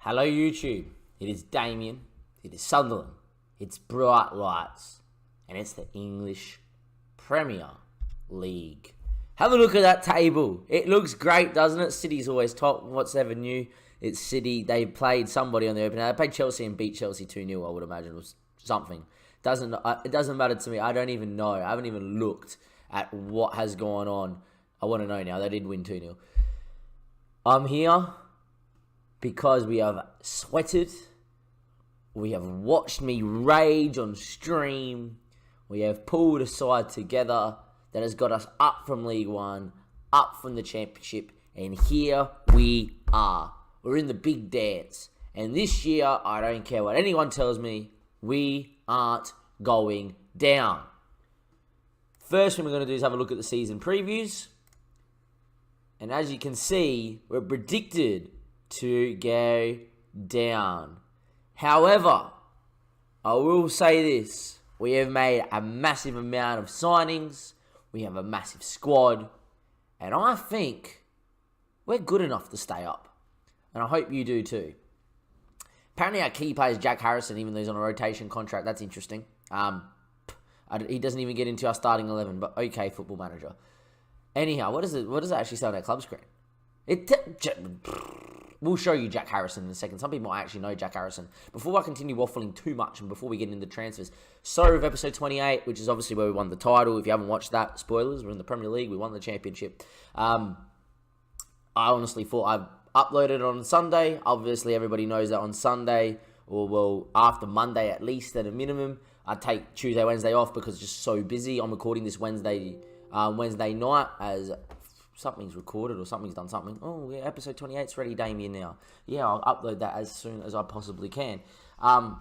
Hello YouTube, it is Damien, it is Sunderland, it's Bright Lights, and it's the English Premier League. Have a look at that table. It looks great, doesn't it? City's always top. What's ever new? It's City. They played somebody on the opener. They played Chelsea and beat Chelsea 2-0, I would imagine. It was something. It doesn't matter to me. I don't even know. I haven't even looked at what has gone on. I want to know now. They did win 2-0. I'm here because we have sweated, we have watched me rage on stream, we have pulled a side together that has got us up from League One, up from the Championship, and here we are. We're in the big dance. And this year, I don't care what anyone tells me, we aren't going down. First thing we're going to do is have a look at the season previews. And as you can see, we're predicted to go down. However, I will say this. We have made a massive amount of signings. We have a massive squad. And I think we're good enough to stay up. And I hope you do too. Apparently our key player is Jack Harrison, even though he's on a rotation contract. That's interesting. He doesn't even get into our starting 11, but okay, Football Manager. Anyhow, what does it actually say on that club screen? We'll show you Jack Harrison in a second. Some people might actually know Jack Harrison. Before I continue waffling too much and before we get into transfers, story of episode 28, which is obviously where we won the title. If you haven't watched that, spoilers, we're in the Premier League. We won the Championship. I honestly thought I uploaded it on Sunday. Obviously, everybody knows that on Sunday, or well, after Monday at least at a minimum, I take Tuesday, Wednesday off because it's just so busy. I'm recording this Wednesday night as something's recorded or something's done something. Oh, yeah, episode 28's ready, Damien, now. Yeah, I'll upload that as soon as I possibly can. I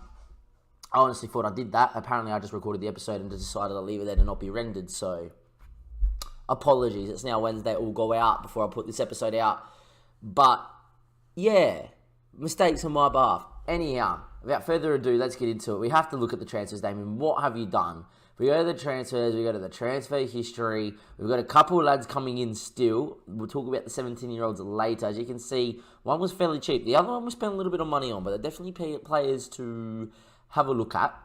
honestly thought I did that. Apparently, I just recorded the episode and decided to leave it there to not be rendered, so apologies. It's now Wednesday. It will go out before I put this episode out. But, yeah, mistakes on my behalf. Anyhow, without further ado, let's get into it. We have to look at the transfers, Damien. What have you done? We go to the transfers, we go to the transfer history. We've got a couple of lads coming in still. We'll talk about the 17-year-olds later. As you can see, one was fairly cheap. The other one we spent a little bit of money on, but they're definitely players to have a look at.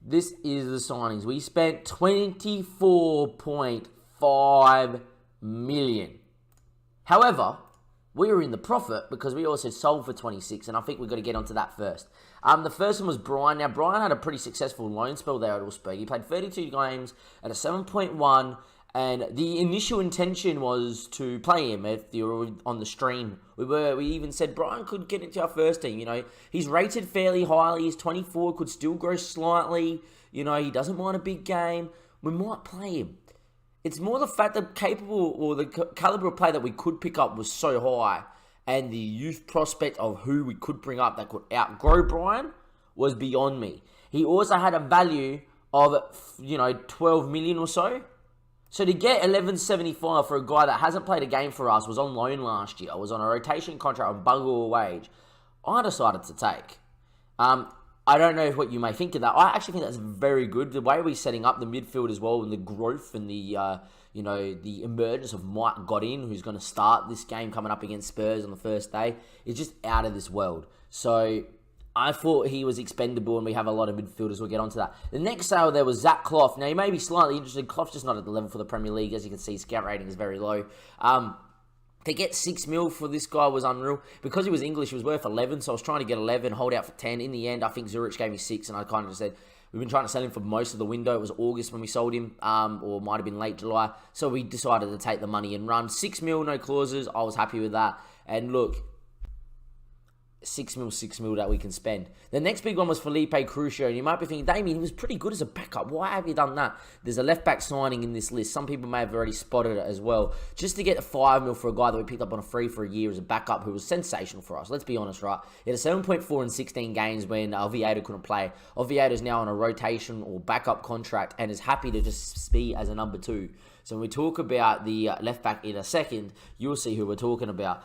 This is the signings. We spent $24.5 million. However, we were in the profit because we also sold for 26, and I think we've got to get onto that first. The first one was Brian. Now, Brian had a pretty successful loan spell there at Wolfsburg. He played 32 games at a 7.1, and the initial intention was to play him if you were on the stream. We even said Brian could get into our first team. You know, he's rated fairly highly. He's 24, could still grow slightly. You know, he doesn't mind a big game. We might play him. It's more the fact that the caliber of play that we could pick up was so high, and the youth prospect of who we could bring up that could outgrow Brian was beyond me. He also had a value of, 12 million or so. So to get 11.75 for a guy that hasn't played a game for us, was on loan last year, was on a rotation contract on bugger all wage, I decided to take. I don't know what you may think of that. I actually think that's very good. The way we're setting up the midfield as well, and the growth and the emergence of Mike Godin, who's going to start this game coming up against Spurs on the first day, is just out of this world. So I thought he was expendable, and we have a lot of midfielders. We'll get onto that. The next sale there was Zach Clough. Now, you may be slightly interested. Clough's just not at the level for the Premier League. As you can see, scout rating is very low. To get 6 mil for this guy was unreal. Because he was English, he was worth 11, so I was trying to get 11, hold out for 10. In the end, I think Zurich gave me 6, and I kind of just said, we've been trying to sell him for most of the window. It was August when we sold him, or might have been late July. So we decided to take the money and run. 6 mil, no clauses. I was happy with that. And look, 6 mil that we can spend. The next big one was Felipe Crucio, and you might be thinking, Damien, he was pretty good as a backup. Why have you done that? There's a left-back signing in this list. Some people may have already spotted it as well. Just to get the 5 mil for a guy that we picked up on a free for a year as a backup who was sensational for us. Let's be honest, right? He had a 7.4 in 16 games when Oviedo couldn't play. Oviedo's now on a rotation or backup contract and is happy to just be as a number 2. So when we talk about the left-back in a second, you'll see who we're talking about.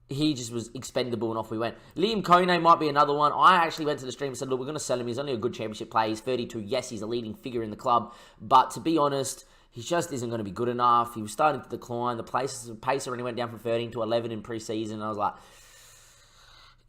He just was expendable and off we went. Liam Kone might be another one. I actually went to the stream and said, look, we're going to sell him. He's only a good Championship player. He's 32. Yes, he's a leading figure in the club. But to be honest, he just isn't going to be good enough. He was starting to decline. The pace already went down from 13 to 11 in pre-season. And I was like,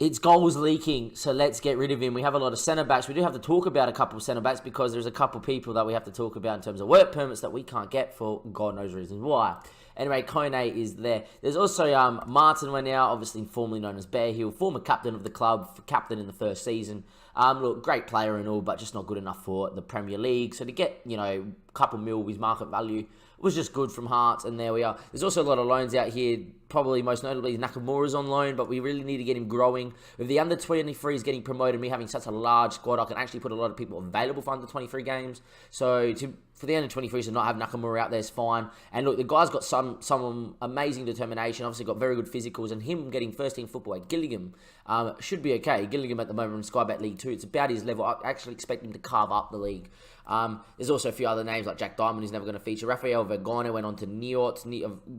It's goals leaking, so let's get rid of him. We have a lot of centre-backs. We do have to talk about a couple of centre-backs because there's a couple of people that we have to talk about in terms of work permits that we can't get for God knows reasons why. Anyway, Kone is there. There's also Martin now, obviously formerly known as Bear Hill, former captain of the club, captain in the first season. Look, great player and all, but just not good enough for the Premier League. So to get, a couple mil with market value was just good from Hearts, and there we are. There's also a lot of loans out here. Probably most notably Nakamura's on loan, but we really need to get him growing. With the under-23s getting promoted, me having such a large squad, I can actually put a lot of people available for under-23 games. So for the under-23s to not have Nakamura out there is fine. And look, the guy's got some amazing determination. Obviously got very good physicals, and him getting first-team football at Gillingham should be okay. Gillingham at the moment in Sky Bet League 2, it's about his level. I actually expect him to carve up the league. There's also a few other names like Jack Diamond who's never going to feature. Rafael Vergone went on to Niort.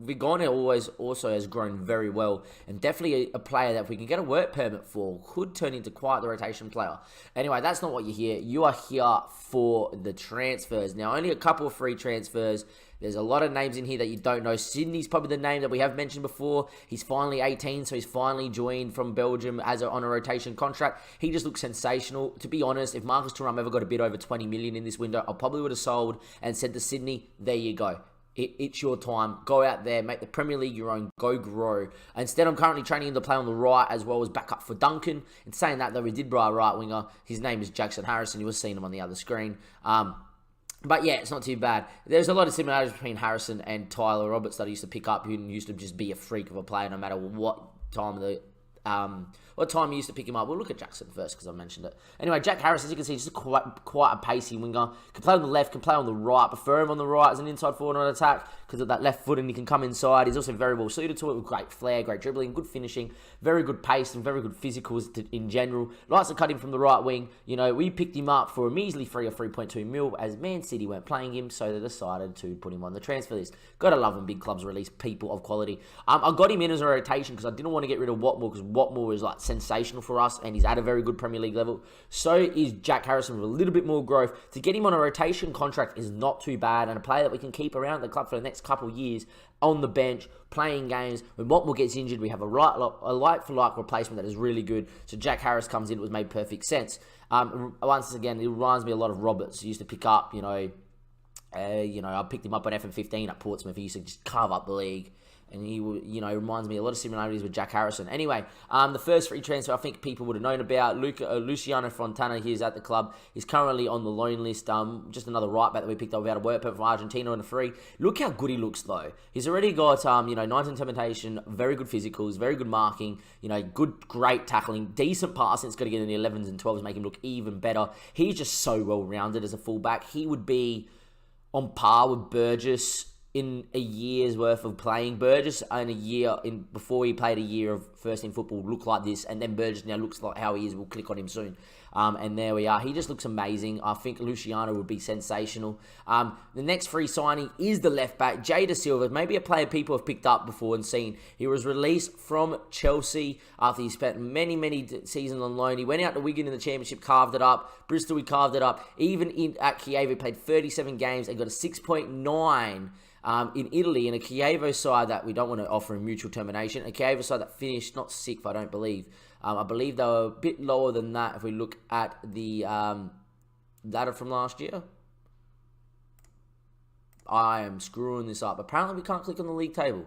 Vergone also has grown very well, and definitely a player that if we can get a work permit for, could turn into quite the rotation player. Anyway, that's not what you're here. You are here for the transfers. Now, only a couple of free transfers. There's a lot of names in here that you don't know. Sydney's probably the name that we have mentioned before. He's finally 18, so he's finally joined from Belgium on a rotation contract. He just looks sensational. To be honest, if Marcus Thuram ever got a bid over 20 million in this window, I probably would have sold and said to Sydney, there you go. It's your time. Go out there, make the Premier League your own, go grow. Instead, I'm currently training him to play on the right as well as back up for Duncan. In saying that, though, we did buy a right winger. His name is Jackson Harrison. You were seeing him on the other screen. But yeah, it's not too bad. There's a lot of similarities between Harrison and Tyler Roberts that I used to pick up, who used to just be a freak of a player no matter what time of the what time you used to pick him up. We'll look at Jackson first because I mentioned it. Anyway, Jack Harris, as you can see, just quite a pacey winger. Can play on the left, can play on the right. Prefer him on the right as an inside forward on attack because of that left foot, and he can come inside. He's also very well suited to it with great flair, great dribbling, good finishing, very good pace, and very good physicals in general. Likes to cut him from the right wing. We picked him up for a measly 3 or 3.2 mil as Man City weren't playing him, so they decided to put him on the transfer list. Gotta love when big clubs release people of quality. I got him in as a rotation because I didn't want to get rid of Watmore because Watmore is like sensational for us, and he's at a very good Premier League level. So is Jack Harrison with a little bit more growth. To get him on a rotation contract is not too bad, and a player that we can keep around the club for the next couple of years on the bench, playing games. When Watmore gets injured, we have a like-for-like replacement that is really good. So Jack Harris comes in, it was made perfect sense. Once again, it reminds me a lot of Roberts. He used to pick up, I picked him up on FM15 at Portsmouth. He used to just carve up the league. And he, reminds me a lot of similarities with Jack Harrison. Anyway, the first free transfer I think people would have known about, Luciano Fontana. He is at the club. He's currently on the loan list. Just another right back that we picked up without a work permit from Argentina on a free. Look how good he looks, though. He's already got, 19 intimidation, very good physicals, very good marking, great tackling, decent passing. It's got to get in the 11s and 12s, make him look even better. He's just so well-rounded as a fullback. He would be on par with Burgess in a year's worth of playing. Burgess before he played a year of first-team football looked like this, and then Burgess now looks like how he is. We'll click on him soon. And there we are. He just looks amazing. I think Luciano would be sensational. The next free signing is the left-back, Jay Da Silva. Maybe a player people have picked up before and seen. He was released from Chelsea after he spent many, many seasons on loan. He went out to Wigan in the Championship, carved it up. Bristol, he carved it up. Even at Kiev, he played 37 games and got a 6.9 in Italy, in a Chievo side that we don't want to offer him mutual termination. A Chievo side that finished not 6th, I don't believe. I believe they were a bit lower than that if we look at the data from last year. I am screwing this up. Apparently we can't click on the league table.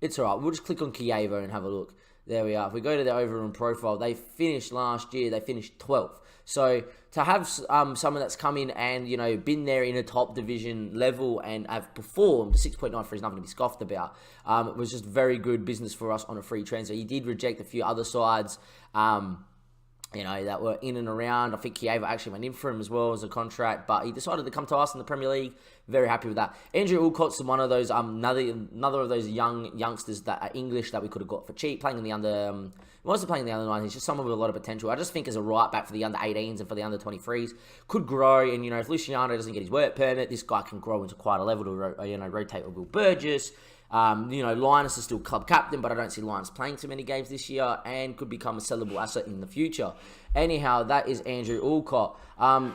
It's alright. We'll just click on Chievo and have a look. There we are. If we go to their overall profile, they finished last year, they finished 12th. So to have someone that's come in and, been there in a top division level and have performed, 6.93 is nothing to be scoffed about. It was just very good business for us on a free transfer. He did reject a few other sides, that were in and around. I think Kiev actually went in for him as well as a contract, but he decided to come to us in the Premier League. Very happy with that. Andrew Alcott's one of those, another of those youngsters that are English that we could have got for cheap, playing in the under, he wasn't playing in the under 9s, he's just someone with a lot of potential. I just think as a right back for the under 18s and for the under 23s, could grow, and if Luciano doesn't get his work permit, this guy can grow into quite a level to, rotate with Will Burgess. Linus is still club captain, but I don't see Linus playing too many games this year and could become a sellable asset in the future. Anyhow, that is Andrew Alcott.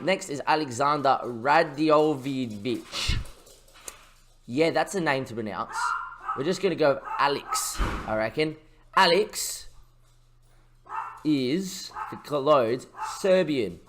Next is Alexander Radiovic. Yeah, that's a name to pronounce. We're just going to go Alex, I reckon. Alex is, if it loads, Serbian.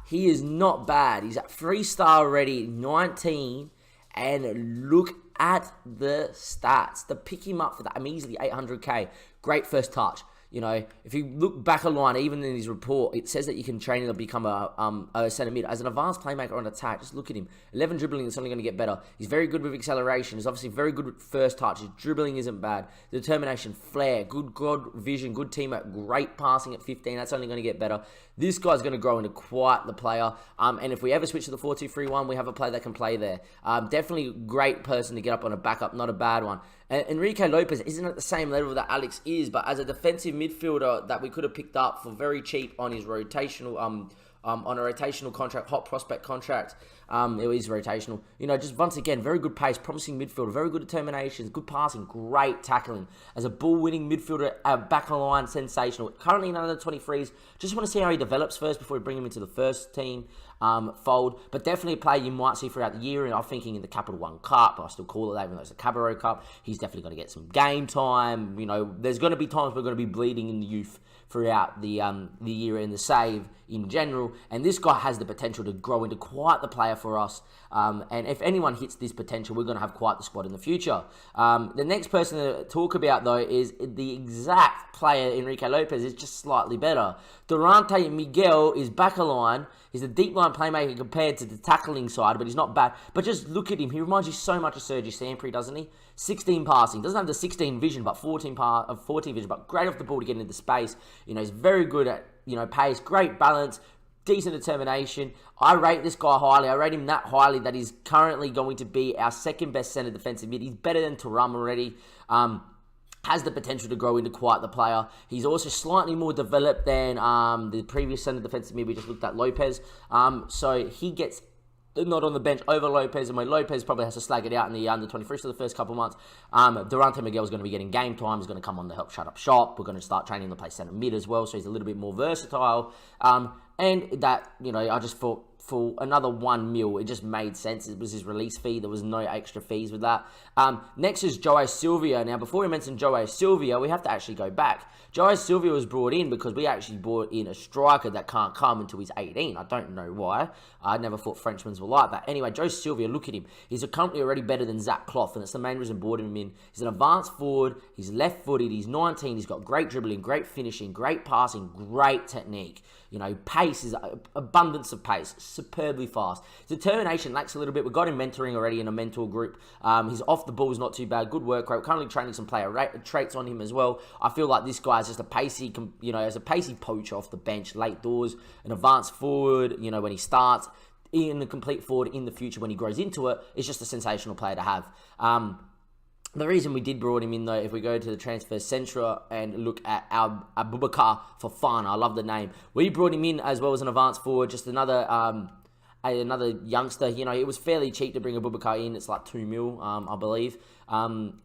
He is not bad. He's at 3-star already, 19. And look at the stats. To pick him up for that, easily 800k. Great first touch. You know, if you look back a line, even in his report, it says that you can train him to become a centre mid. As an advanced playmaker on attack, just look at him. 11 dribbling, it's only going to get better. He's very good with acceleration. He's obviously very good with first touch. His dribbling isn't bad. Determination, flair, good vision, good teamwork, great passing at 15. That's only going to get better. This guy's going to grow into quite the player. And if we ever switch to the 4-2-3-1, we have a player that can play there. Definitely a great person to get up on a backup, not a bad one. Enrique Lopez isn't at the same level that Alex is, but as a defensive midfielder that we could have picked up for very cheap on his rotational, on a rotational contract, hot prospect contract, it is rotational. You know, just once again, very good pace, promising midfielder, very good determination, good passing, great tackling. As a ball-winning midfielder, back on the line, sensational. Currently in under 23s, just want to see how he develops first before we bring him into the first team fold. But definitely a player you might see throughout the year, and I'm thinking in the Capital One Cup, I still call it that, even though it's a Cabarro Cup, he's definitely going to get some game time. You know, there's going to be times we're going to be bleeding in the youth throughout the year and the save in general, and this guy has the potential to grow into quite the player for us, and if anyone hits this potential, we're going to have quite the squad in the future. The next person to talk about, though, is the exact player, Enrique Lopez, is just slightly better. Durante Miguel is back a line. He's a deep line playmaker compared to the tackling side, but he's not bad. But just look at him. He reminds you so much of Sergi Sampri, doesn't he? 16 passing. Doesn't have the 16 vision, but 14 vision. But great off the ball to get into space. You know, he's very good at, you know, pace, great balance, decent determination. I rate this guy highly. I rate him that highly that he's currently going to be our second best centre defensive mid. He's better than Thuram already. Has the potential to grow into quite the player. He's also slightly more developed than the previous centre defensive mid we just looked at, Lopez. So he gets not on the bench over Lopez, and when Lopez probably has to slag it out in the under 23s for the first couple of months, Durante Miguel is going to be getting game time. He's going to come on to help shut up shop. We're going to start training him to play centre mid as well, so he's a little bit more versatile. And that, you know, I just thought for another $1 million, it just made sense. It was his release fee. There was no extra fees with that. Next is João Silva. Now, before we mention João Silva, we have to actually go back. João Silva was brought in because we actually brought in a striker that can't come until he's 18. I don't know why. I never thought Frenchmen were like that. Anyway, João Silva, look at him. He's currently already better than Zach Clough, and that's the main reason I brought him in. He's an advanced forward. He's left-footed. He's 19. He's got great dribbling, great finishing, great passing, great technique. You know, pace is abundance of pace, superbly fast. Determination lacks a little bit. We've got him mentoring already in a mentor group. His off the ball is not too bad. Good work rate. We're currently training some player traits on him as well. I feel like this guy is just a pacey, you know, as a pacey poacher off the bench, late doors, an advanced forward. You know, when he starts in the complete forward in the future, when he grows into it, it's just a sensational player to have. The reason we did brought him in, though, if we go to the transfer centre and look at our Abubakar for fun, I love the name. We brought him in as well as an advanced forward, just another youngster. You know, it was fairly cheap to bring Abubakar in. It's like $2 million, I believe.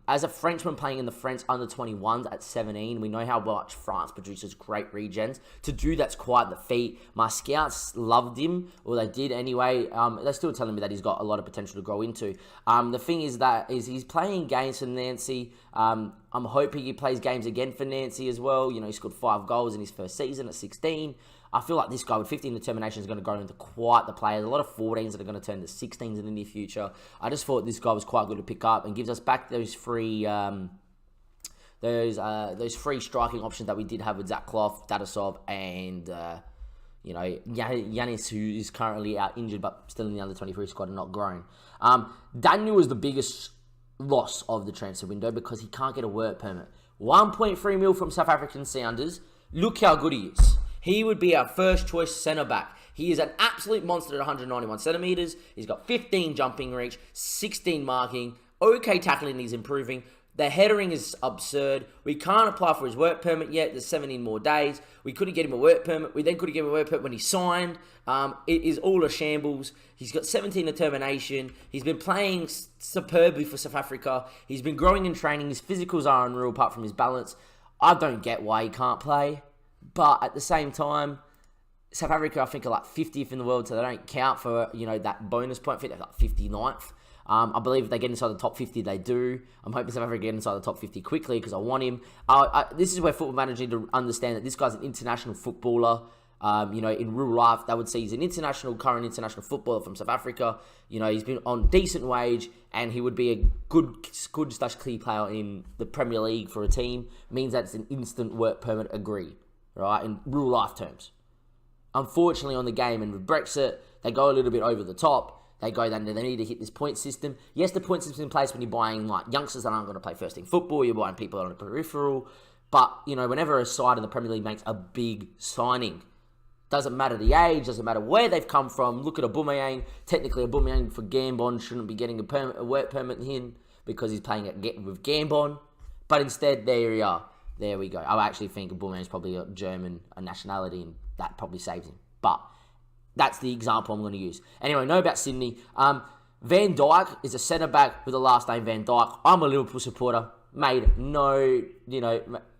As a Frenchman playing in the French under 21s at 17, we know how much France produces great regens. To do that's quite the feat. My scouts loved him, or they did anyway. They're still telling me that he's got a lot of potential to grow into. The thing is he's playing games for Nancy. I'm hoping he plays games again for Nancy as well. You know, he scored 5 goals in his first season at 16. I feel like this guy with 15 determination is going to grow into quite the player. There's a lot of 14s that are going to turn to 16s in the near future. I just thought this guy was quite good to pick up and gives us back those free striking options that we did have with Zach Clough, Dadasov, and you know, Yanis, who is currently out injured but still in the under 23 squad and not grown. Daniel was the biggest loss of the transfer window because he can't get a work permit. 1.3 million from South African Sounders. Look how good he is. He would be our first choice centre-back. He is an absolute monster at 191 centimetres. He's got 15 jumping reach, 16 marking, okay tackling, he's improving. The headering is absurd. We can't apply for his work permit yet. There's 17 more days. We couldn't get him a work permit. We then couldn't get him a work permit when he signed. It is all a shambles. He's got 17 determination. He's been playing superbly for South Africa. He's been growing in training. His physicals are unreal apart from his balance. I don't get why he can't play. But at the same time, South Africa, I think, are like 50th in the world, so they don't count for, you know, that bonus point. I think they're like 59th. I believe if they get inside the top 50, they do. I'm hoping South Africa get inside the top 50 quickly because I want him. This is where Football Manager need to understand that this guy's an international footballer. In real life, they would say he's an current international footballer from South Africa. He's been on decent wage, and he would be a good/key player in the Premier League for a team. Means that's an instant work permit agree, right? In real life terms. Unfortunately, on the game and with Brexit, they go a little bit over the top. They need to hit this point system. Yes, the point system's in place when you're buying like youngsters that aren't going to play first team football. You're buying people on the peripheral. But, whenever a side in the Premier League makes a big signing, doesn't matter the age, doesn't matter where they've come from. Look at Aubameyang. Technically, Aubameyang for Gambon shouldn't be getting a work permit in because he's playing with Gambon. But instead, there we are. There we go. I actually think Aubameyang's probably a German nationality, and that probably saves him. But that's the example I'm going to use. Anyway, know about Sydney. Van Dijk is a centre-back with the last name Van Dijk. I'm a Liverpool supporter. Made no,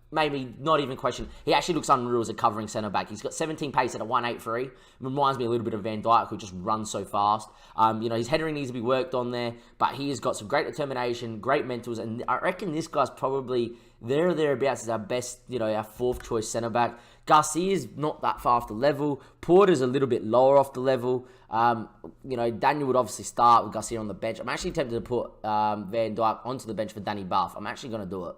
maybe not even question. He actually looks unreal as a covering centre-back. He's got 17 pace at a 183. Reminds me a little bit of Van Dijk, who just runs so fast. His headering needs to be worked on there, but he has got some great determination, great mentals, and I reckon this guy's probably there or thereabouts as our best, our fourth choice centre-back. Garcia's not that far off the level. Porter's a little bit lower off the level. Daniel would obviously start with Garcia on the bench. I'm actually tempted to put Van Dijk onto the bench for Danny Buff. I'm actually going to do it.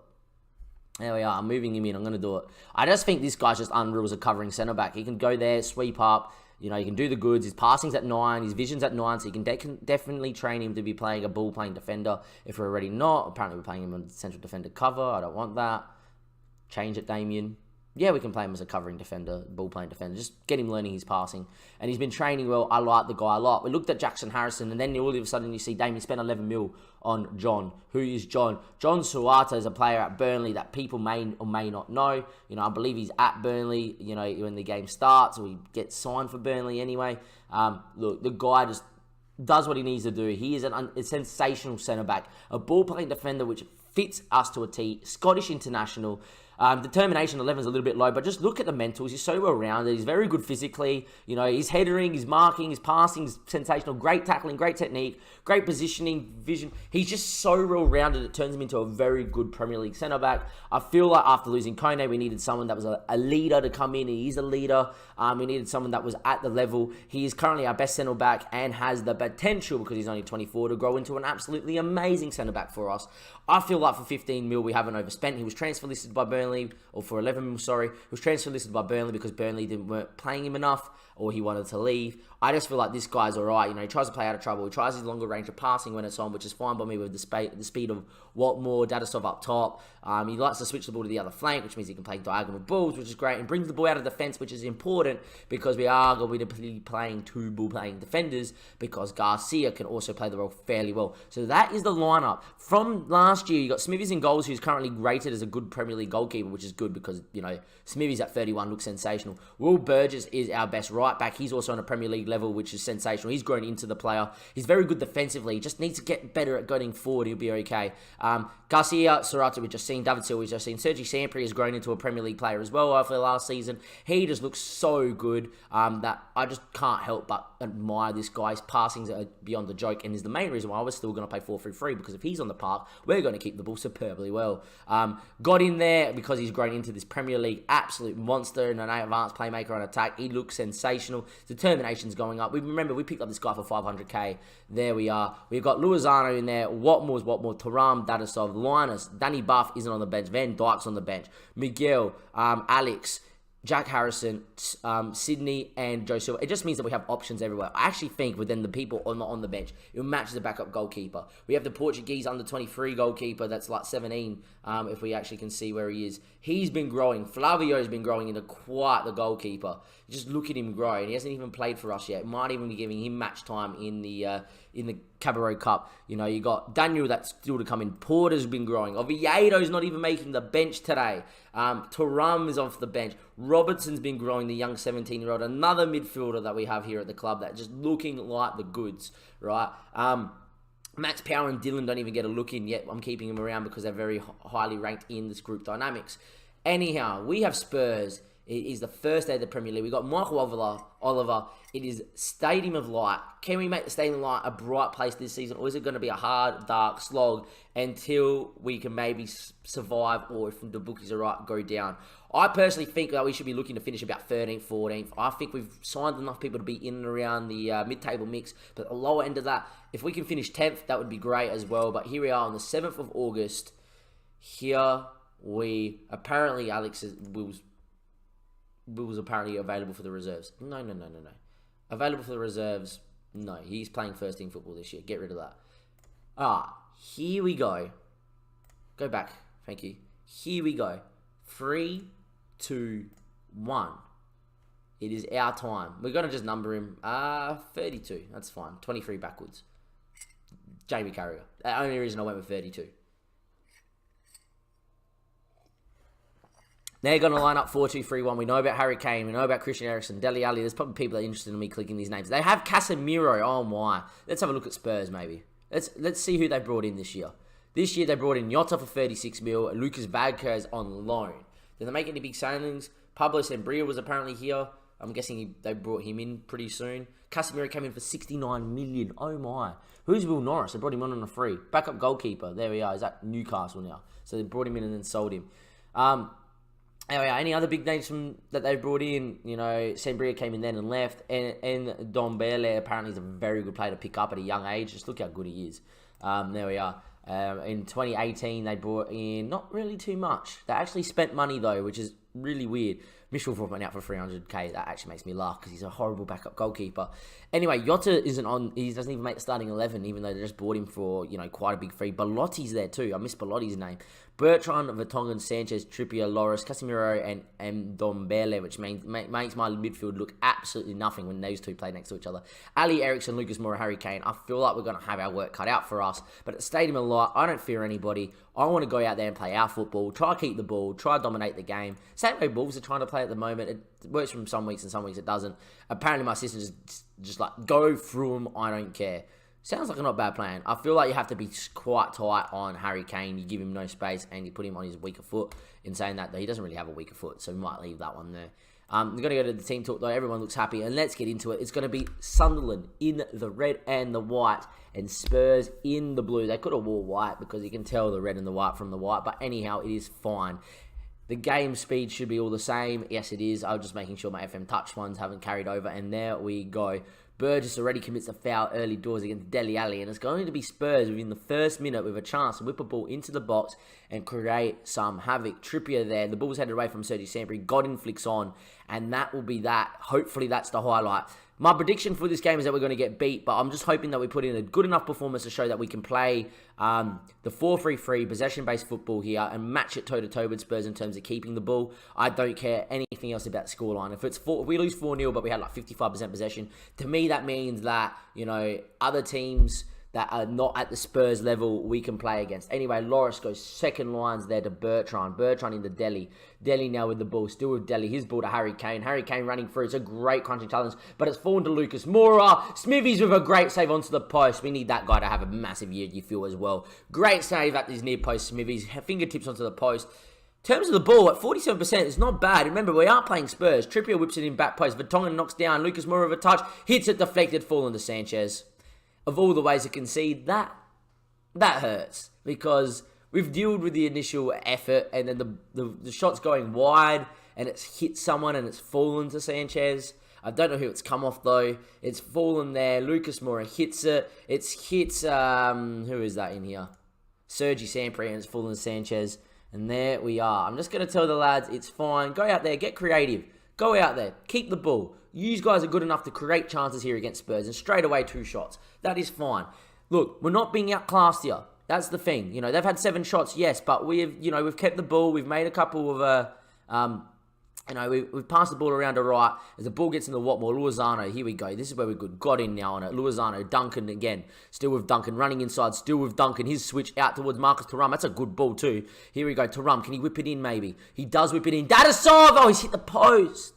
There we are. I'm moving him in. I'm going to do it. I just think this guy's just unreal as a covering centre-back. He can go there, sweep up. He can do the goods. His passing's at 9. His vision's at 9. So you can definitely train him to be playing a ball-playing defender. If we're already not, apparently we're playing him on central defender cover. I don't want that. Change it, Damien. Yeah, we can play him as a covering defender, ball-playing defender. Just get him learning his passing. And he's been training well. I like the guy a lot. We looked at Jackson Harrison, and then all of a sudden you see Damien spend 11 mil on John. Who is John? John Suata is a player at Burnley that people may or may not know. I believe he's at Burnley, when the game starts, or he gets signed for Burnley anyway. Look, the guy just does what he needs to do. He is a sensational centre-back, a ball-playing defender which fits us to a T, Scottish international. Determination 11 is a little bit low, but just look at the mentals. He's so well-rounded. He's very good physically. His headering, his marking, his passing is sensational. Great tackling, great technique, great positioning, vision. He's just so well-rounded, it turns him into a very good Premier League centre-back. I feel like after losing Kone, we needed someone that was a leader to come in. He is a leader. We needed someone that was at the level. He is currently our best centre-back and has the potential, because he's only 24, to grow into an absolutely amazing centre-back for us. I feel like for 15 mil, we haven't overspent. He was transfer listed by Burnley, or for 11 mil, sorry. He was transfer listed by Burnley because Burnley weren't playing him enough, or he wanted to leave. I just feel like this guy's all right. He tries to play out of trouble. He tries his longer range of passing when it's on, which is fine by me with the speed of Watmore, Dadasov up top. He likes to switch the ball to the other flank, which means he can play diagonal balls, which is great, and brings the ball out of defence, which is important because we are going to be playing two ball-playing defenders, because Garcia can also play the role fairly well. So that is the lineup. From last year, you got Smithies in goals, who's currently rated as a good Premier League goalkeeper, which is good because, Smithies at 31 looks sensational. Will Burgess is our best right-back. He's also on a Premier League level, which is sensational. He's grown into the player. He's very good defensively. He just needs to get better at going forward. He'll be okay. Garcia, Serrata, we've just seen. David Silva, we've just seen. Sergi Sampri has grown into a Premier League player as well after last season. He just looks so good that I just can't help but admire this guy. His passings are beyond the joke, and is the main reason why we're still going to play 4-3-3, because if he's on the park, we're going to keep the ball superbly well. Got in there because he's grown into this Premier League absolute monster and an advanced playmaker on attack. He looks sensational. Determination's going up. Remember, we picked up this guy for 500k. There we are. We've got Luizano in there. Watmore, Thuram, Dadasov, Linus, Danny Buff isn't on the bench. Van Dijk's on the bench. Miguel, Alex, Jack Harrison, Sydney, and Joe Silva. It just means that we have options everywhere. I actually think within the people on the bench, it matches the backup goalkeeper. We have the Portuguese under-23 goalkeeper that's like 17, if we actually can see where he is. He's been growing. Flavio's been growing into quite the goalkeeper. Just look at him grow, and he hasn't even played for us yet. Might even be giving him match time in the Cabarro Cup. You got Daniel that's still to come in. Porter's been growing. Oviedo's not even making the bench today. Thuram is off the bench. Robertson's been growing, the young 17-year-old. Another midfielder that we have here at the club that just looking like the goods, right? Max Power and Dylan don't even get a look in yet. I'm keeping them around because they're very highly ranked in this group dynamics. Anyhow, we have Spurs It is the first day of the Premier League. We've got Michael Oliver. It is Stadium of Light. Can we make the Stadium of Light a bright place this season, or is it going to be a hard, dark slog until we can maybe survive, or if the bookies are right, go down? I personally think that we should be looking to finish about 13th, 14th. I think we've signed enough people to be in and around the mid-table mix, but the lower end of that, if we can finish 10th, that would be great as well. But here we are on the 7th of August. Here we, apparently Alex was apparently available for the reserves. No. Available for the reserves. No, he's playing first team football this year. Get rid of that. Here we go. Go back. Thank you. Here we go. 3, 2, 1. It is our time. We're going to just number him. 32. That's fine. 23 backwards. Jamie Carragher. The only reason I went with 32. They're going to line up 4-2-3-1. We know about Harry Kane. We know about Christian Eriksen, Dele Alli. There's probably people that are interested in me clicking these names. They have Casemiro. Oh, my. Let's have a look at Spurs, maybe. Let's see who they brought in this year. This year, they brought in Jota for 36 mil. Lucas Vazquez on loan. Did they make any big signings? Pablo Sembria was apparently here. I'm guessing they brought him in pretty soon. Casemiro came in for 69 million. Oh, my. Who's Will Norris? They brought him on a free. Backup goalkeeper. There we are. He's at Newcastle now. So they brought him in and then sold him. Any other big names that they brought in? You know, Sembria came in then and left. And Dombele apparently is a very good player to pick up at a young age. Just look how good he is. There we are. In 2018, they brought in not really too much. They actually spent money, though, which is really weird. Mitchell went out for 300k. That actually makes me laugh because he's a horrible backup goalkeeper. Anyway, Jota isn't on. He doesn't even make the starting 11, even though they just bought him for, quite a big fee. Belotti's there too. I miss Belotti's name. Bertrand, Vertonghen, Sanchez, Trippier, Loris, Casemiro, and Dombele, which makes my midfield look absolutely nothing when those two play next to each other. Ali, Ericsson, Lucas Moura, Harry Kane. I feel like we're going to have our work cut out for us. But at the Stadium of Light, I don't fear anybody. I want to go out there and play our football, try to keep the ball, try to dominate the game. Same way Wolves are trying to play at the moment. It works from some weeks and some weeks it doesn't. Apparently my system just like, go through them, I don't care. Sounds like a not bad plan. I feel like you have to be quite tight on Harry Kane. You give him no space and you put him on his weaker foot. In saying that, though, he doesn't really have a weaker foot, so we might leave that one there. We're going to go to the team talk, though. Everyone looks happy, and let's get into it. It's going to be Sunderland in the red and the white, and Spurs in the blue. They could have wore white because you can tell the red and the white from the white, but anyhow, it is fine. The game speed should be all the same. Yes, it is. I'm just making sure my FM Touch ones haven't carried over, and there we go. Burgess already commits a foul early doors against Dele Alli, and it's going to be Spurs within the first minute with a chance to whip a ball into the box and create some havoc. Trippier there, the ball's headed away from Sergio Sambri, Godin flicks on, and that will be that. Hopefully that's the highlight. My prediction for this game is that we're going to get beat, but I'm just hoping that we put in a good enough performance to show that we can play the 4-3-3 possession-based football here and match it toe-to-toe with Spurs in terms of keeping the ball. I don't care anything else about the scoreline. If we lose 4-0, but we had like 55% possession, to me that means that, other teams that are not at the Spurs level we can play against. Anyway, Loris goes second lines there to Bertrand. Bertrand into Dele. Dele now with the ball. Still with Dele. His ball to Harry Kane. Harry Kane running through. It's a great crunching challenge, but it's fallen to Lucas Moura. Smithies with a great save onto the post. We need that guy to have a massive year, you feel, as well. Great save at his near post, Smithies. Fingertips onto the post. In terms of the ball, at 47%, it's not bad. Remember, we are playing Spurs. Trippier whips it in back post. Vertonghen knocks down. Lucas Moura with a touch. Hits it, deflected, fallen to Sanchez. Of all the ways to concede, that hurts because we've dealt with the initial effort and then the shot's going wide and it's hit someone and it's fallen to Sanchez. I don't know who it's come off though. It's fallen there. Lucas Moura hits it. It's hit, who is that in here? Sergi Sampri, and it's fallen to Sanchez. And there we are. I'm just going to tell the lads it's fine. Go out there, get creative. Go out there, keep the ball. You guys are good enough to create chances here against Spurs, and straight away 2 shots. That is fine. Look, we're not being outclassed here. That's the thing. They've had 7 shots, yes, but we've kept the ball. We've made a couple of we've passed the ball around to right. As the ball gets in the Watmore, Luizano, here we go. This is where we're good. Got in now on it. Luizano, Duncan again. Still with Duncan, running inside. Still with Duncan. His switch out towards Marcus Thuram. That's a good ball too. Here we go. Thuram, can he whip it in maybe? He does whip it in. Dadasov! Oh, he's hit the post.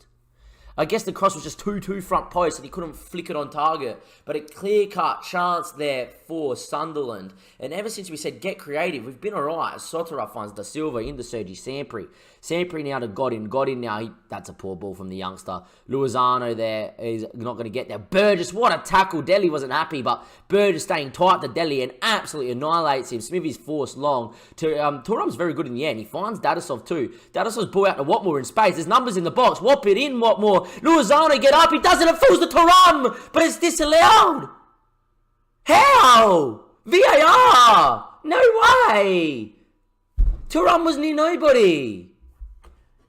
I guess the cross was just too front post and he couldn't flick it on target. But a clear-cut chance there for Sunderland. And ever since we said get creative, we've been alright. Sotera finds Da Silva into Sergi Sampri. Sampri now to Godin. Godin now, that's a poor ball from the youngster. Luisano there is not going to get there. Burgess, what a tackle. Delhi wasn't happy, but Burgess staying tight to Delhi and absolutely annihilates him. Smithy's forced long. Thuram's very good in the end. He finds Dadasov too. Dadasov's ball out to Watmore in space. There's numbers in the box. Whop it in, Watmore. Luisano, get up. He does it. It falls to Thuram, but it's disallowed. How? VAR. No way. Thuram was near nobody.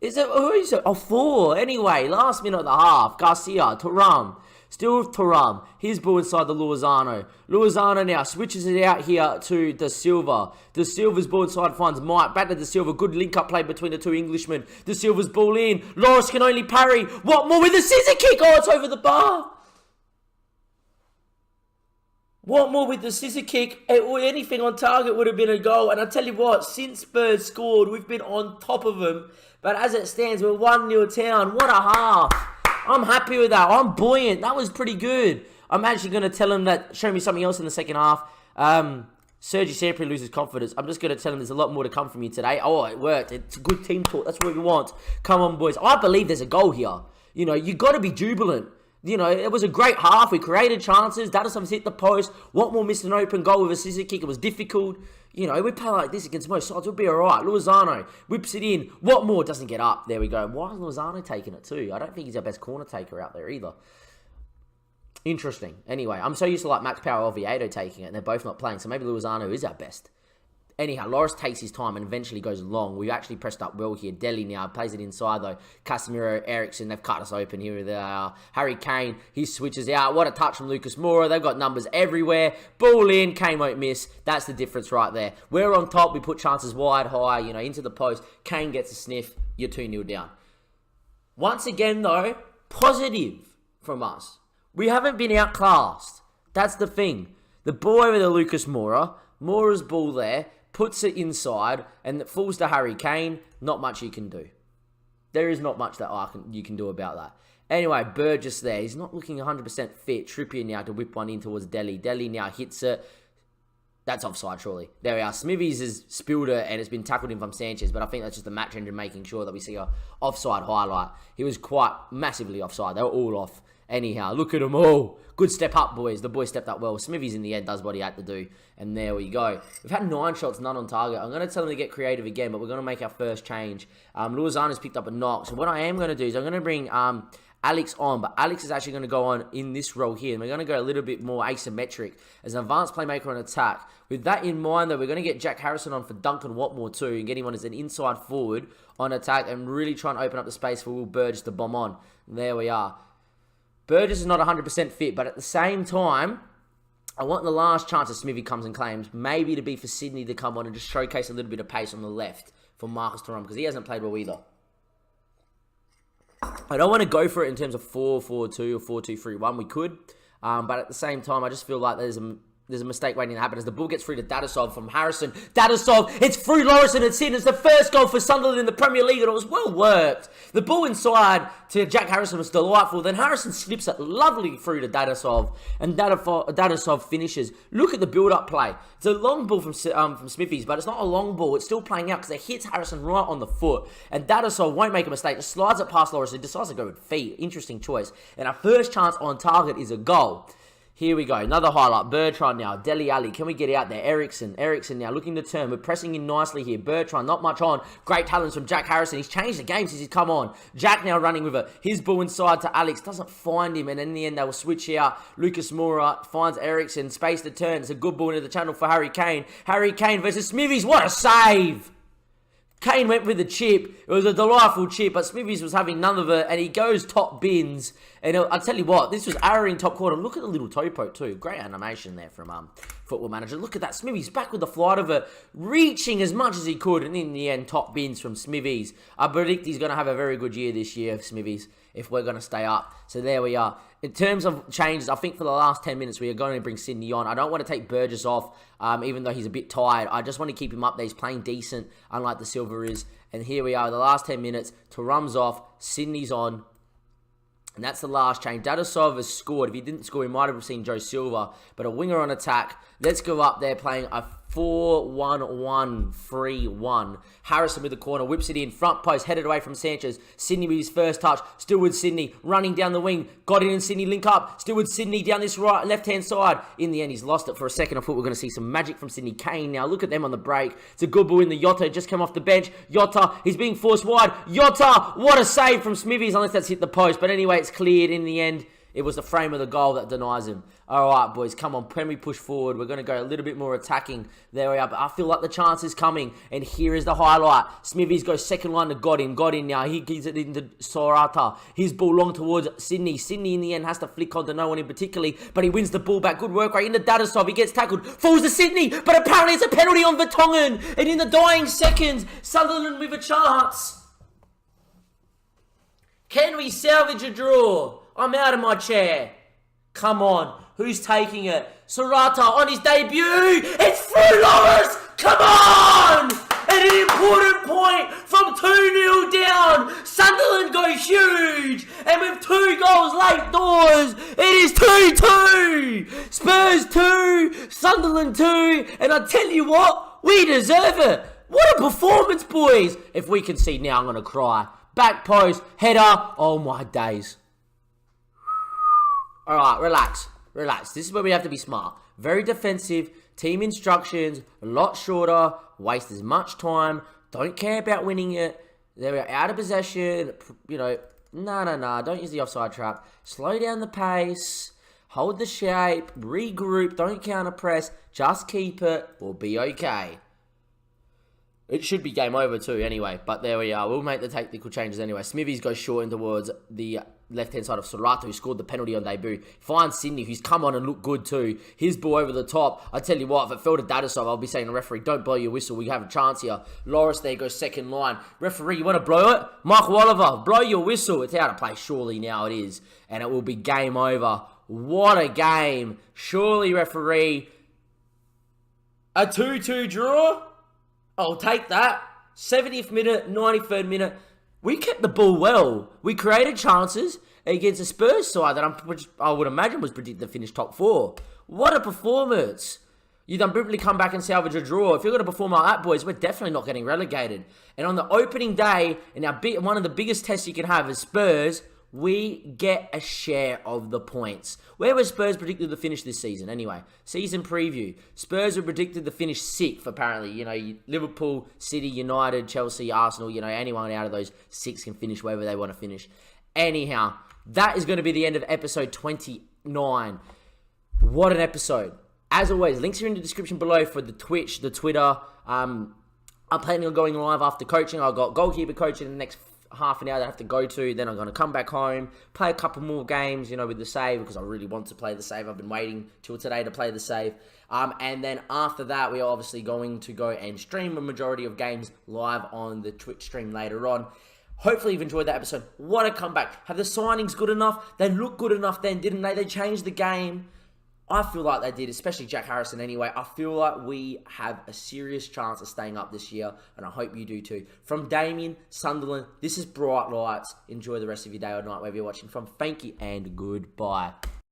Is it, who is it? Oh, 4. Anyway, last minute of the half. Garcia, Thuram. Still with Thuram. His ball inside the Luisano. Luisano now switches it out here to Da Silva. Da Silva's ball inside finds Mike. Back to Da Silva. Good link-up play between the two Englishmen. Da Silva's ball in. Loris can only parry. Watmore with a scissor kick. Oh, it's over the bar. Watmore with the scissor kick. Anything on target would have been a goal. And I tell you what, since Spurs scored, we've been on top of them. But as it stands, we're 1-0 down. What a half. I'm happy with that. I'm buoyant. That was pretty good. I'm actually going to tell him that, show me something else in the second half. Sergi Sampri loses confidence. I'm just going to tell him there's a lot more to come from you today. Oh, it worked. It's a good team talk. That's what we want. Come on, boys. I believe there's a goal here. You know, you got to be jubilant. You know, it was a great half. We created chances. Dadasov's hit the post. Watmore missed an open goal with a scissor kick. It was difficult. You know, we play like this against most sides. We'll be all right. Luisano whips it in. Watmore doesn't get up. There we go. Why is Luisano taking it too? I don't think he's our best corner taker out there either. Interesting. Anyway, I'm so used to like Max Power or Oviedo taking it, and they're both not playing. So maybe Luisano is our best. Anyhow, Loris takes his time and eventually goes long. We actually pressed up well here. Delhi now plays it inside though. Casemiro, Ericsson, they've cut us open here. They are. Harry Kane, he switches out. What a touch from Lucas Moura. They've got numbers everywhere. Ball in, Kane won't miss. That's the difference right there. We're on top. We put chances wide, high, you know, into the post. Kane gets a sniff. You're 2-0 down. Once again though, positive from us. We haven't been outclassed. That's the thing. The ball over to Lucas Moura. Moura's ball there. Puts it inside, and it falls to Harry Kane. Not much you can do. There is not much that you can do about that. Anyway, Burgess there. He's not looking 100% fit. Trippier now to whip one in towards Delhi. Delhi now hits it. That's offside, surely. There we are. Smithies has spilled it, and it's been tackled in from Sanchez, but I think that's just the match engine making sure that we see a offside highlight. He was quite massively offside. They were all off. Anyhow, look at them all. Good step up, boys. The boys stepped up well. Smithies in the end does what he had to do. And there we go. We've had 9 shots, none on target. I'm going to tell them to get creative again, but we're going to make our first change. Luizano's picked up a knock. So what I am going to do is I'm going to bring Alex on. But Alex is actually going to go on in this role here. And we're going to go a little bit more asymmetric as an advanced playmaker on attack. With that in mind, though, we're going to get Jack Harrison on for Duncan Watmore too. And get him on as an inside forward on attack. And really try and open up the space for Will Burgess to bomb on. And there we are. Burgess is not 100% fit, but at the same time, I want the last chance that Smithy comes and claims, maybe to be for Sydney to come on and just showcase a little bit of pace on the left for Marcus Thuram, because he hasn't played well either. I don't want to go for it in terms of 4-4-2 or 4-2-3-1. We could, but at the same time, I just feel like there's a mistake waiting to happen as the ball gets through to Dadasov from Harrison. Dadasov, it's through Loris and it's in. It's the first goal for Sunderland in the Premier League and it was well worked. The ball inside to Jack Harrison was delightful. Then Harrison slips it lovely through to Dadasov and Dadasov finishes. Look at the build-up play. It's a long ball from Smithies, but it's not a long ball. It's still playing out because it hits Harrison right on the foot. And Dadasov won't make a mistake. Just slides it past Loris and decides to go with feet. Interesting choice. And our first chance on target is a goal. Here we go. Another highlight. Bertrand now. Dele Alli. Can we get out there? Ericsson now looking to turn. We're pressing in nicely here. Bertrand, not much on. Great talents from Jack Harrison. He's changed the game since he's come on. Jack now running with it. His ball inside to Alex. Doesn't find him. And in the end, they will switch out. Lucas Moura finds Ericsson. Space to turn. It's a good ball into the channel for Harry Kane. Harry Kane versus Smithies. What a save! Kane went with the chip. It was a delightful chip, but Smithies was having none of it, and he goes top bins. And I'll tell you what, this was arrowing top corner. Look at the little toe poke too. Great animation there from Football Manager. Look at that. Smithies back with the flight of it, reaching as much as he could, and in the end, top bins from Smithies. I predict he's going to have a very good year this year, Smithies, if we're going to stay up. So there we are. In terms of changes, I think for the last 10 minutes, we are going to bring Sydney on. I don't want to take Burgess off, even though he's a bit tired. I just want to keep him up there. He's playing decent, unlike the Silver is. And here we are, the last 10 minutes. Thuram's off, Sydney's on. And that's the last change. Dadasov has scored. If he didn't score, he might have seen Joe Silva. But a winger on attack. Let's go up there playing a 4-1-1-3-1. Harrison with the corner, whips it in, front post, headed away from Sanchez. Sydney with his first touch, still with Sydney, running down the wing, got it in, Sydney link up, still with Sydney down this right, left-hand side. In the end, he's lost it for a second. I thought we were going to see some magic from Sydney. Kane now, look at them on the break. It's a good ball in the Yotta, just come off the bench. Yotta, he's being forced wide. Yotta, what a save from Smithies, unless that's hit the post. But anyway, it's cleared in the end. It was the frame of the goal that denies him. All right, boys, come on. Can we push forward? We're going to go a little bit more attacking. There we are. But I feel like the chance is coming. And here is the highlight. Smithies goes second line to Godin. Godin now. He gives it into Sorata. His ball long towards Sydney. Sydney in the end has to flick on to no one in particularly. But he wins the ball back. Good work right into Dadasov. He gets tackled. Falls to Sydney. But apparently it's a penalty on Vertonghen. And in the dying seconds, Sutherland with a chance. Can we salvage a draw? I'm out of my chair. Come on. Who's taking it? Sorata on his debut. It's through, Loris. Come on. And an important point from 2-0 down. Sunderland go huge. And with 2 goals late doors, it is 2-2. Spurs 2. Sunderland 2. And I tell you what, we deserve it. What a performance, boys. If we concede now, I'm going to cry. Back post, header. Oh, my days. All right, relax. This is where we have to be smart. Very defensive. Team instructions, a lot shorter. Waste as much time. Don't care about winning it. They're out of possession. You know, no. Don't use the offside trap. Slow down the pace. Hold the shape. Regroup. Don't counter press. Just keep it. We'll be okay. It should be game over too anyway, but there we are. We'll make the tactical changes anyway. Smithies goes short in towards the left-hand side of Sorata, who scored the penalty on debut. Finds Sydney, who's come on and looked good too. His ball over the top. I tell you what, if it fell to Dadasov, I'll be saying to the referee, don't blow your whistle. We have a chance here. Loris there goes second line. Referee, you want to blow it? Michael Oliver, blow your whistle. It's out of play, surely now it is. And it will be game over. What a game. Surely, referee. A 2-2 draw? I'll take that. 70th minute, 93rd minute. We kept the ball well. We created chances against a Spurs side that I would imagine was predicted to finish top 4. What a performance. You done brutally come back and salvage a draw. If you're going to perform like that, boys, we're definitely not getting relegated. And on the opening day, in one of the biggest tests you can have is Spurs, we get a share of the points. Where were Spurs predicted to finish this season? Anyway, season preview. Spurs were predicted to finish 6th, apparently. You know, Liverpool, City, United, Chelsea, Arsenal, you know, anyone out of those 6 can finish wherever they want to finish. Anyhow, that is going to be the end of episode 29. What an episode. As always, links are in the description below for the Twitch, the Twitter. I'm planning on going live after coaching. I've got goalkeeper coaching in the next half an hour that I have to go to. Then I'm going to come back home, play a couple more games, you know, with the save, because I really want to play the save. I've been waiting till today to play the save. And then after that, we are obviously going to go and stream a majority of games live on the Twitch stream later on. Hopefully you've enjoyed that episode. What a comeback. Have the signings good enough? They looked good enough then, didn't they? They changed the game. I feel like they did, especially Jack Harrison anyway. I feel like we have a serious chance of staying up this year, and I hope you do too. From Damien, Sunderland, this is Bright Lights. Enjoy the rest of your day or night, wherever you're watching from. Thank you and goodbye.